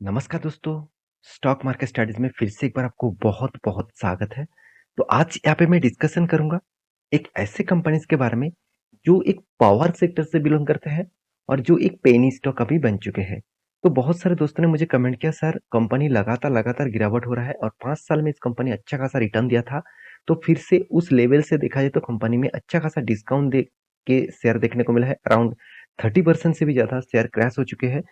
नमस्कार दोस्तों, stock market studies में फिर से एक बार आपको बहुत-बहुत स्वागत है। तो आज यहाँ पे मैं डिस्कशन करूँगा एक ऐसे कंपनीज के बारे में जो एक पावर सेक्टर से बिलोंग करते हैं और जो एक पेनी स्टॉक अभी बन चुके हैं। तो बहुत सारे दोस्तों ने मुझे कमेंट किया सर कंपनी लगातार गिरावट हो रहा है और 5 साल में इस कंपनी अच्छा खासा रिटर्न दिया था। तो फिर से उस लेवल से देखा जाए तो कंपनी में अच्छा खासा डिस्काउंट दे के शेयर देखने को मिला है। अराउंड 30% से भी ज़्यादा शेयर क्रैश हो चुके हैं।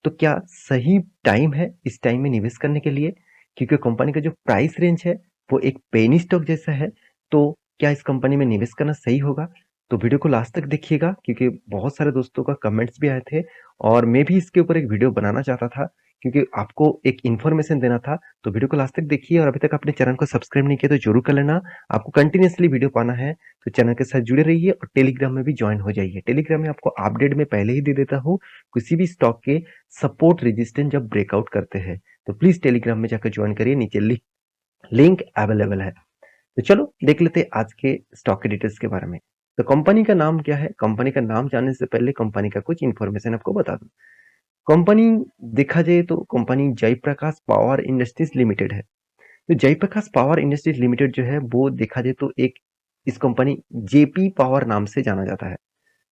तो क्या सही टाइम है इस टाइम में निवेश करने के लिए? क्योंकि कंपनी का जो प्राइस रेंज है वो एक पेनी स्टॉक जैसा है। तो क्या इस कंपनी में निवेश करना सही होगा? तो वीडियो को लास्ट तक देखिएगा क्योंकि बहुत सारे दोस्तों का कमेंट्स भी आए थे और मैं भी इसके ऊपर एक वीडियो बनाना चाहता था क्योंकि आपको एक इन्फॉर्मेशन देना था। तो वीडियो को लास्ट तक देखिए और अभी तक आपने चैनल को सब्सक्राइब नहीं किया तो जरूर कर लेना। आपको कंटिन्यूअसली वीडियो पाना है तो चैनल के साथ जुड़े रहिए और टेलीग्राम में भी ज्वाइन हो जाइए। टेलीग्राम में आपको अपडेट में पहले ही दे देता हूँ किसी भी स्टॉक के सपोर्ट रेजिस्टेंस जब ब्रेकआउट करते हैं। तो प्लीज टेलीग्राम में जाकर ज्वाइन करिए, नीचे लिंक अवेलेबल है। तो चलो देख लेते हैं आज के स्टॉक के डिटेल्स के बारे में। तो कंपनी का नाम क्या है? कंपनी का नाम जानने से पहले कंपनी का कुछ इन्फॉर्मेशन आपको बता दूं। कंपनी देखा जाए तो company Jaiprakash power industries limited है। तो जयप्रकाश पावर इंडस्ट्रीज लिमिटेड जो है वो देखा जाए तो एक इस कंपनी जेपी पावर नाम से जाना जाता है।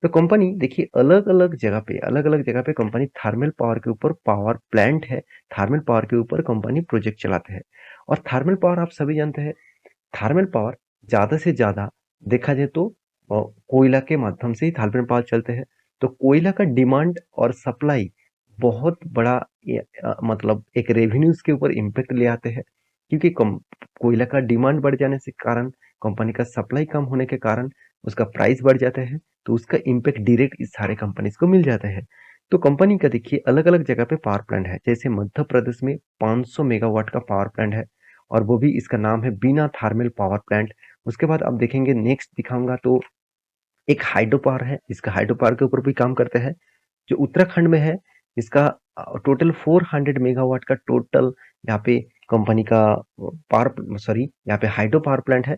तो कंपनी देखिए अलग अलग जगह पे कंपनी थर्मल पावर के ऊपर पावर प्लांट है। थर्मल पावर के ऊपर कंपनी प्रोजेक्ट चलाते हैं और थर्मल पावर आप सभी जानते हैं। थर्मल पावर ज़्यादा से ज़्यादा देखा जाए तो कोयला के माध्यम से ही थर्मल पावर चलते हैं। तो कोयला का डिमांड और सप्लाई बहुत बड़ा मतलब एक रेवेन्यूज के ऊपर इम्पैक्ट ले आते हैं क्योंकि कोयला का डिमांड बढ़ जाने से कारण कंपनी का सप्लाई कम होने के कारण उसका प्राइस बढ़ जाता है। तो उसका इम्पैक्ट डायरेक्ट इस सारे कंपनीज को मिल जाता है। तो कंपनी का देखिए अलग अलग जगह पे पावर प्लांट है, जैसे मध्य प्रदेश में 500 मेगावाट का पावर प्लांट है और वो भी इसका नाम है बीना थर्मल पावर प्लांट। उसके बाद आप देखेंगे नेक्स्ट दिखाऊंगा तो एक हाइड्रो पावर है, इसका हाइड्रो पावर के ऊपर भी काम करते हैं जो उत्तराखंड में है। इसका टोटल 400 मेगावाट का टोटल यहाँ पे कंपनी का पावर सॉरी यहाँ पे हाइड्रो पावर प्लांट है।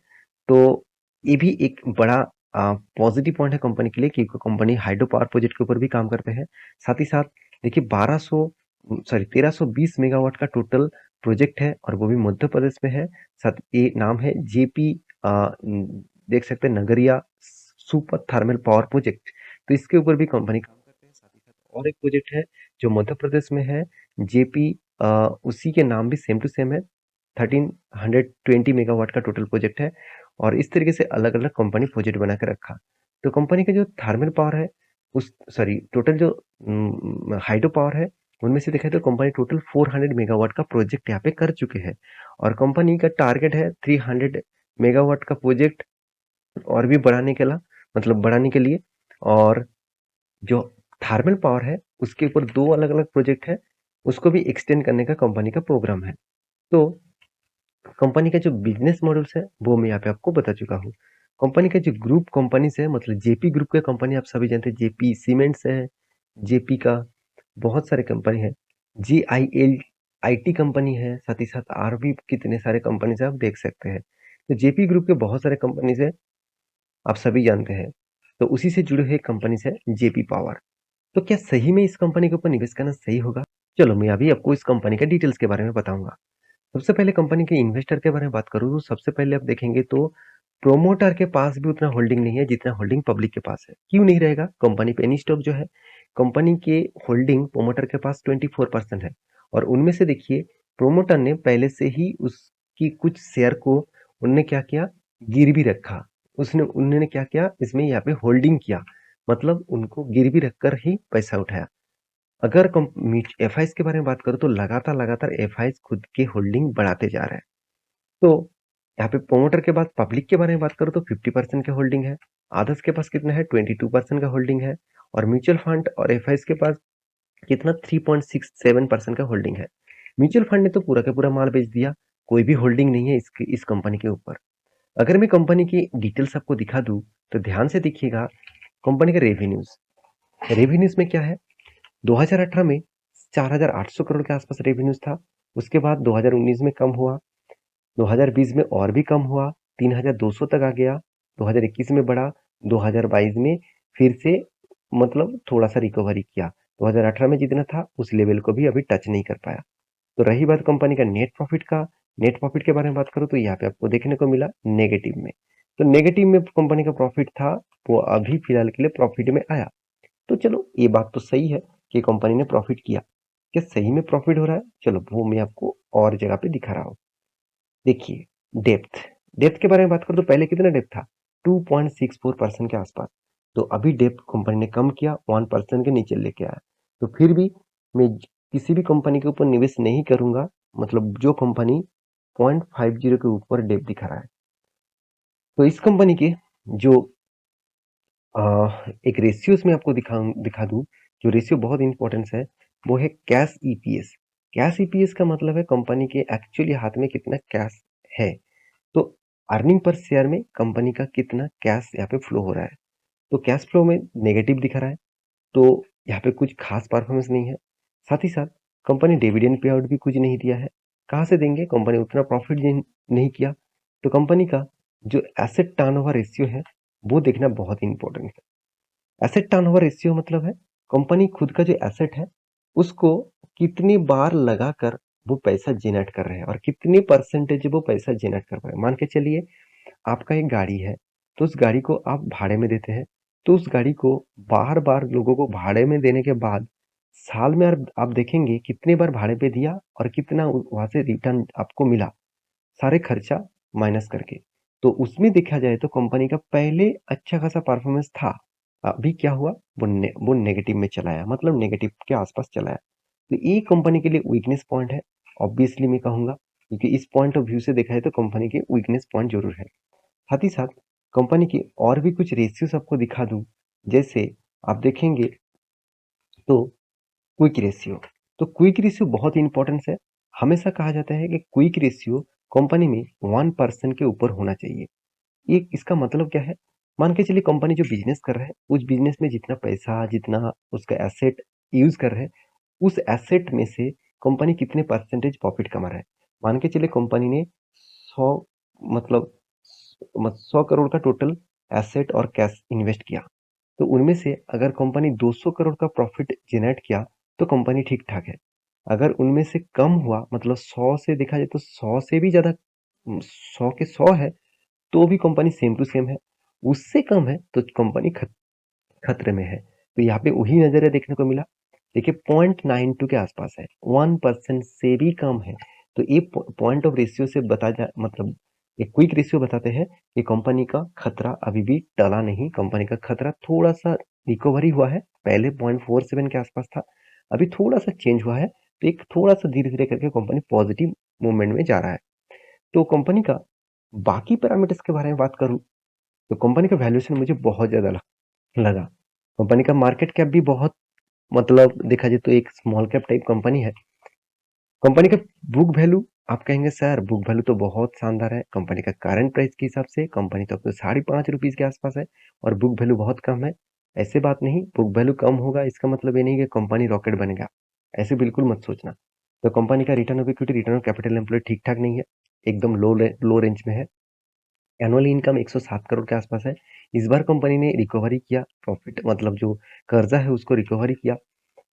तो ये भी एक बड़ा पॉजिटिव पॉइंट है कंपनी के लिए क्योंकि कंपनी हाइड्रो पावर प्रोजेक्ट के ऊपर भी काम करते हैं। साथ ही साथ देखिए 1320 मेगावाट का टोटल प्रोजेक्ट है और वो भी मध्य प्रदेश में है। साथ ये नाम है जेपी देख सकते हैं नगरिया सुपर थर्मल पावर प्रोजेक्ट। तो इसके ऊपर भी कंपनी काम करते हैं। साथ ही साथ और एक प्रोजेक्ट है जो मध्य प्रदेश में है, जेपी उसी के नाम भी सेम टू सेम है। 1320 मेगावाट का टोटल प्रोजेक्ट है और इस तरीके से अलग अलग कंपनी प्रोजेक्ट बना के रखा। तो कंपनी का जो थर्मल पावर है उस सॉरी टोटल जो हाइड्रो पावर है उनमें से देखा तो कंपनी टोटल 400 मेगावाट का प्रोजेक्ट यहाँ पे कर चुके हैं और कंपनी का टारगेट है 300 मेगावाट का प्रोजेक्ट और भी बढ़ाने के लिए। और जो थर्मल पावर है उसके ऊपर दो अलग अलग प्रोजेक्ट है, उसको भी एक्सटेंड करने का कंपनी का प्रोग्राम है। तो कंपनी का जो बिजनेस मॉडल्स है वो मैं यहाँ पे आपको बता चुका हूँ। कंपनी का जो ग्रुप कंपनीज है मतलब जेपी ग्रुप के कंपनी आप सभी जानते हैं, जेपी सीमेंट्स है, जेपी का बहुत सारे कंपनी है, G I L I T company है, साथ ही साथ और भी कितने सारे कंपनीज आप देख सकते हैं। तो जेपी ग्रुप के बहुत सारे कंपनीज है, आप सभी जानते हैं। तो उसी से जुड़े हुए कंपनी है जेपी पावर। तो क्या सही में इस कंपनी के ऊपर निवेश करना सही होगा? चलो मैं अभी आपको इस कंपनी के डिटेल्स के बारे में बताऊंगा। सबसे पहले कंपनी के इन्वेस्टर के बारे में बात करूँ तो सबसे पहले आप देखेंगे तो प्रोमोटर के पास भी उतना होल्डिंग नहीं है जितना होल्डिंग पब्लिक के पास है। क्यों नहीं रहेगा? कंपनी पेनी स्टॉक जो है, कंपनी के होल्डिंग प्रोमोटर के पास 24% है और उनमें से देखिए प्रोमोटर ने पहले से ही उसकी कुछ शेयर को उनने क्या किया, गिरवी रखा। उसने उन्होंने क्या किया, इसमें यहाँ पे होल्डिंग किया, मतलब उनको गिरवी रखकर ही पैसा उठाया। अगर एफ के बारे में बात करूं तो लगातार एफ खुद के होल्डिंग बढ़ाते जा रहे हैं। तो यहाँ पे प्रोमोटर के बाद पब्लिक के बारे में बात करूं तो 50% के होल्डिंग है, आदर्श के पास कितना है 22% का होल्डिंग है और म्यूचुअल फंड और एफ के पास कितना 3.67% का होल्डिंग है। म्यूचुअल फंड ने तो पूरा का पूरा माल बेच दिया, कोई भी होल्डिंग नहीं है इस कंपनी के ऊपर। अगर मैं कंपनी की डिटेल्स आपको दिखा दूं तो ध्यान से देखिएगा। कंपनी का रेवेन्यूज रेवेन्यूज में क्या है, 2018 में 4,800 करोड़ के आसपास रेवेन्यूज था। उसके बाद 2019 में कम हुआ, 2020 में और भी कम हुआ, 3,200 तक आ गया, 2021 में बढ़ा, 2022 में फिर से मतलब थोड़ा सा रिकवरी किया। 2018 में जितना था उस लेवल को भी अभी टच नहीं कर पाया। तो रही बात कंपनी का नेट प्रॉफिट का, नेट प्रॉफिट के बारे में बात करूँ तो यहाँ पे आपको देखने को मिला नेगेटिव में। तो नेगेटिव में कंपनी का प्रॉफिट था, वो अभी फिलहाल के लिए प्रॉफिट में आया। तो चलो ये बात तो सही है कि कंपनी ने प्रॉफिट किया। क्या सही में प्रॉफिट हो रहा है? चलो वो मैं आपको और जगह पे दिखा रहा हूँ। देखिए, डेप्थ डेप्थ के बारे में बात करूँ तो पहले कितना डेप्थ था? 2.64% के आसपास। तो अभी डेप्थ कंपनी ने कम किया, 1% के नीचे लेके आया। तो फिर भी मैं किसी भी कंपनी के ऊपर निवेश नहीं करूंगा, मतलब जो कंपनी 0.50 के ऊपर डेप्थ दिखा रहा है। तो इस कंपनी के जो एक रेशियोज में आपको दिखा दूं, जो रेशियो बहुत इंपॉर्टेंस है, वो है कैश ईपीएस। कैश ईपीएस का मतलब है कंपनी के एक्चुअली हाथ में कितना कैश है। तो अर्निंग पर शेयर में कंपनी का कितना कैश यहाँ पे फ्लो हो रहा है। तो कैश फ्लो में नेगेटिव दिखा रहा है, तो यहाँ पे कुछ खास परफॉर्मेंस नहीं है। साथ ही साथ कंपनी डिविडेंड पे आउट भी कुछ नहीं दिया है। कहाँ से देंगे? कंपनी उतना प्रॉफिट नहीं किया। तो कंपनी का जो एसेट टर्नओवर रेशियो है, वो देखना बहुत इंपॉर्टेंट है। एसेट टर्नओवर रेशियो मतलब है कंपनी खुद का जो एसेट है उसको कितनी बार लगाकर वो पैसा जनरेट कर रहे हैं और कितनी परसेंटेज वो पैसा जनरेट कर रहे हैं। मान के चलिए आपका एक गाड़ी है, तो उस गाड़ी को आप भाड़े में देते हैं। तो उस गाड़ी को बार बार लोगों को भाड़े में देने के बाद साल में आप देखेंगे कितने बार भाड़े पे दिया और कितना वहां से रिटर्न आपको मिला, सारे खर्चा माइनस करके। तो उसमें देखा जाए तो कंपनी का पहले अच्छा खासा परफॉर्मेंस था। अभी क्या हुआ? वो नेगेटिव में चला आया, मतलब नेगेटिव के आसपास चला आया। तो ये कंपनी के लिए वीकनेस पॉइंट है, ऑब्वियसली मैं कहूंगा, क्योंकि इस पॉइंट ऑफ व्यू से देखा है तो कंपनी के वीकनेस पॉइंट जरूर है। साथ ही साथ कंपनी की और भी कुछ रेशियोज आपको दिखा दूं। जैसे आप देखेंगे तो क्विक रेशियो। तो क्विक रेशियो बहुत इंपॉर्टेंस है। हमेशा कहा जाता है कि क्विक रेशियो कंपनी में 1% के ऊपर होना चाहिए। ये इसका मतलब क्या है? मान के चलिए कंपनी जो बिजनेस कर रहा है, उस बिजनेस में जितना पैसा, जितना उसका एसेट यूज कर रहा है, उस एसेट में से कंपनी कितने परसेंटेज प्रॉफिट कमा रहा है। मान के चलिए कंपनी ने 100 मतलब 100 करोड़ का टोटल एसेट और कैश इन्वेस्ट किया। तो उनमें से अगर कंपनी 200 करोड़ का प्रॉफिट जनरेट किया तो कंपनी ठीक ठाक है। अगर उनमें से कम हुआ, मतलब 100 से देखा जाए तो 100 से भी ज्यादा, 100 के 100 है, तो भी कंपनी सेम टू सेम है। उससे कम है तो कंपनी खतरे में है। तो यहाँ पे वही नजरिया देखने को मिला। देखिए 0.92 के आसपास है, 1% से भी कम है। तो ये पॉइंट ऑफ रेशियो से बता जा मतलब एक क्विक रेशियो बताते हैं कि कंपनी का खतरा अभी भी टला नहीं। कंपनी का खतरा थोड़ा सा रिकवरी हुआ है, पहले 0.47 के आसपास था, अभी थोड़ा सा चेंज हुआ है। तो एक थोड़ा सा धीरे धीरे करके कंपनी पॉजिटिव मूवमेंट में जा रहा है। तो कंपनी का बाकी पैरामीटर्स के बारे में बात करूं तो कंपनी का वैल्यूएशन मुझे बहुत ज्यादा लगा। कंपनी का मार्केट कैप भी बहुत, मतलब देखा जाए तो एक स्मॉल कैप टाइप कंपनी है। कंपनी का बुक वैल्यू, आप कहेंगे सर बुक वैल्यू तो बहुत शानदार है, कंपनी का करंट प्राइस के हिसाब से कंपनी तो अब तो ₹5.5 के आसपास है और बुक वैल्यू बहुत कम है। ऐसे बात नहीं, बुक वैल्यू कम होगा इसका मतलब ये नहीं कि कंपनी रॉकेट बनेगा, ऐसे बिल्कुल मत सोचना। तो कंपनी का return of equity, return of capital employed ठीक ठाक नहीं है, एकदम लो रेंज में है। एनुअल इनकम 107 करोड़ के आसपास है। इस बार कंपनी ने रिकवरी किया प्रॉफिट, मतलब जो कर्जा है उसको रिकवरी किया।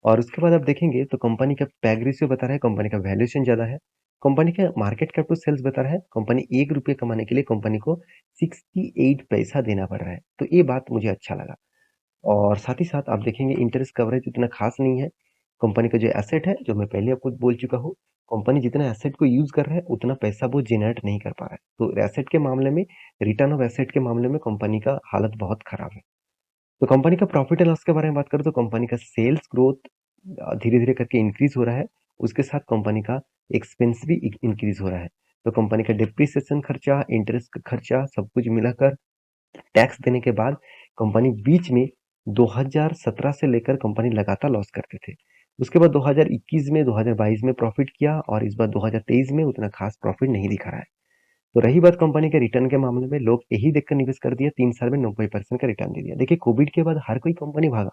और उसके बाद आप देखेंगे तो कंपनी का पैग रेशियो बता रहा है कंपनी का वैल्यूएशन ज्यादा है। कंपनी का मार्केट कैप टू सेल्स बता रहा है कंपनी ₹1 कमाने के लिए कंपनी को 68 पैसा देना पड़ रहा है। तो ये बात मुझे अच्छा लगा। और साथ ही साथ आप देखेंगे इंटरेस्ट कवरेज उतना खास नहीं है। कंपनी का जो एसेट है, जो मैं पहले आपको बोल चुका हूँ, कंपनी जितना एसेट को यूज कर रहा है उतना पैसा वो जनरेट नहीं कर पा रहा है। तो एसेट के मामले में, रिटर्न ऑफ एसेट के मामले में कंपनी का हालत बहुत खराब है। तो कंपनी का प्रॉफिट एंड लॉस के बारे में बात करें तो कंपनी का सेल्स ग्रोथ धीरे धीरे करके इंक्रीज हो रहा है। उसके साथ कंपनी का एक्सपेंस भी इंक्रीज हो रहा है। तो कंपनी का डिप्रिसिएशन खर्चा, इंटरेस्ट का खर्चा, सब कुछ मिलाकर टैक्स देने के बाद कंपनी बीच में 2017 से लेकर कंपनी लगातार लॉस करते थे। उसके बाद 2021 में, 2022 में प्रॉफिट किया और इस बार 2023 में उतना खास प्रॉफिट नहीं दिखा रहा है। तो रही बात कंपनी के रिटर्न के मामले में, लोग यही देखकर निवेश कर दिया, 3 साल में 90% का रिटर्न दे दिया। देखिए कोविड के बाद हर कोई कंपनी भागा,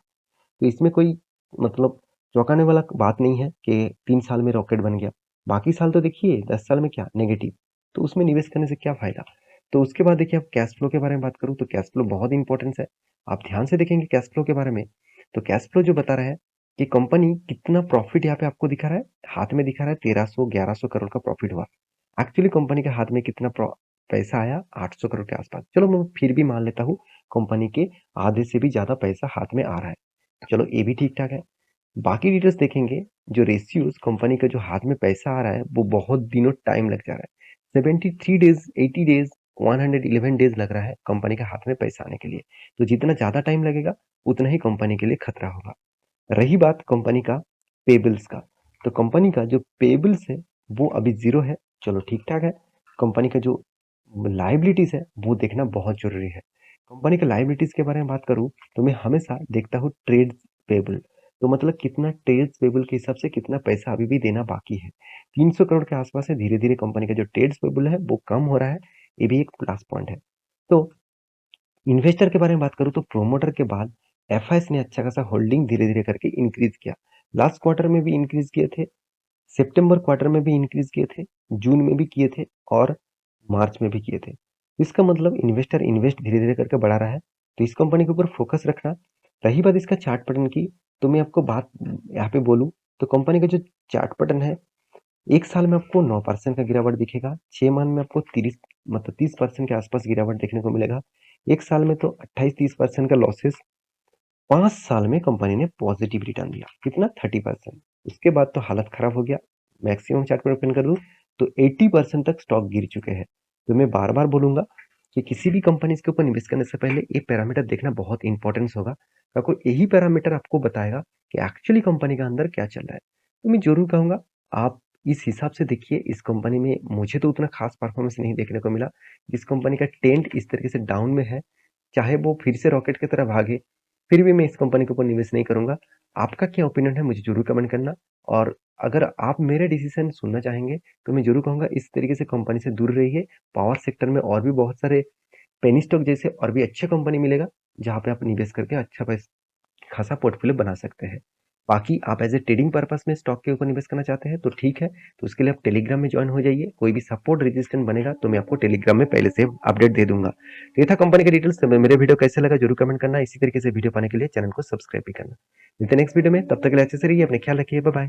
तो इसमें कोई मतलब चौंकाने वाला बात नहीं है कि 3 साल में रॉकेट बन गया। बाकी साल तो देखिए 10 साल में क्या नेगेटिव, तो उसमें निवेश करने से क्या फायदा। तो उसके बाद देखिए, आप कैश फ्लो के बारे में बात करूँ तो कैश फ्लो बहुत इंपॉर्टेंस है। आप ध्यान से देखेंगे कैश फ्लो के बारे में, तो कैश फ्लो जो बता रहा है कि कंपनी कितना प्रॉफिट यहाँ पे आपको दिखा रहा है, हाथ में दिखा रहा है 1300-1100 करोड़ का प्रॉफिट हुआ। एक्चुअली कंपनी के हाथ में कितना पैसा आया, 800 करोड़ के आसपास। चलो मैं फिर भी मान लेता हूँ कंपनी के आधे से भी ज्यादा पैसा हाथ में आ रहा है, चलो ये भी ठीक ठाक है। बाकी डिटेल्स देखेंगे, जो रेशियोज कंपनी का जो हाथ में पैसा आ रहा है वो बहुत दिनों टाइम लग जा रहा है, 73 डेज, 80 डेज, 111 डेज लग रहा है कंपनी के हाथ में पैसा आने के लिए। तो जितना ज्यादा टाइम लगेगा उतना ही कंपनी के लिए खतरा होगा। रही बात कंपनी का पेबल्स का, तो कंपनी का जो पेबल्स है वो अभी जीरो है, चलो ठीक ठाक है। कंपनी का जो लाइबिलिटीज है वो देखना बहुत जरूरी है। कंपनी के लाइबिलिटीज के बारे में बात करूं तो मैं हमेशा देखता हूँ ट्रेड पेबल, तो मतलब कितना ट्रेड पेबल के हिसाब से कितना पैसा अभी भी देना बाकी है। 300 करोड़ के आसपास है, धीरे धीरे कंपनी का जो ट्रेड पेबल है वो कम हो रहा है, ये भी एक प्लस पॉइंट है। तो इन्वेस्टर के बारे में बात करूं तो प्रोमोटर के बाद एफआईएस ने अच्छा खासा होल्डिंग धीरे धीरे करके इंक्रीज किया। लास्ट क्वार्टर में भी इंक्रीज किए थे, सितंबर क्वार्टर में भी इंक्रीज किए थे, जून में भी किए थे और मार्च में भी किए थे। इसका मतलब इन्वेस्टर इन्वेस्ट धीरे धीरे करके बढ़ा रहा है, तो इस कंपनी के ऊपर फोकस रखना। रही बात इसका चार्ट पैटर्न की, तो मैं आपको बात यहाँ पे बोलूँ तो कंपनी का जो चार्ट पैटर्न है, एक साल में आपको 9% का गिरावट दिखेगा, 6 माह में आपको 30% के आसपास गिरावट देखने को मिलेगा, एक साल में तो 28-30% का लॉसेस, 5 साल में कंपनी ने पॉजिटिव रिटर्न दिया, कितना 30%। उसके बाद तो हालत खराब हो गया। मैक्सिमम चार्ट पर ओपन कर लूँ तो 80% तक स्टॉक गिर चुके हैं। तो मैं बार बार बोलूंगा कि किसी भी कंपनी के ऊपर निवेश करने से पहले ये पैरामीटर देखना बहुत इंपॉर्टेंस होगा, क्योंकि यही पैरामीटर आपको बताएगा कि एक्चुअली कंपनी का अंदर क्या चल रहा है। तो मैं जरूर कहूंगा आप इस हिसाब से देखिए। इस कंपनी में मुझे तो उतना खास परफॉर्मेंस नहीं देखने को मिला। जिस कंपनी का टेंट इस तरीके से डाउन में है, चाहे वो फिर से रॉकेट की तरह भागे, फिर भी मैं इस कंपनी के ऊपर निवेश नहीं करूंगा। आपका क्या ओपिनियन है मुझे जरूर कमेंट करना। और अगर आप मेरे डिसीजन सुनना चाहेंगे तो मैं जरूर कहूंगा इस तरीके से कंपनी से दूर रहिए। पावर सेक्टर में और भी बहुत सारे पेनी स्टॉक जैसे और भी अच्छे कंपनी मिलेगा, जहां पे आप निवेश करके अच्छा पैसा खासा पोर्टफोलियो बना सकते हैं। बाकी आप एज ए ट्रेडिंग पर्पस में स्टॉक के ऊपर निवेश करना चाहते हैं तो ठीक है, तो उसके लिए आप टेलीग्राम में ज्वाइन हो जाइए। कोई भी सपोर्ट रेजिस्टेंस बनेगा तो मैं आपको टेलीग्राम में पहले से अपडेट दे दूंगा। तो ये था कंपनी का डिटेल्स। मेरे वीडियो कैसे लगा जरूर कमेंट करना। इसी तरीके से वीडियो पाने के लिए चैनल को सब्सक्राइब भी करना। मिलते हैं नेक्स्ट वीडियो में, तब तक के लिए अच्छे से रहिए, अपने ख्याल रखिए, बाय बाय।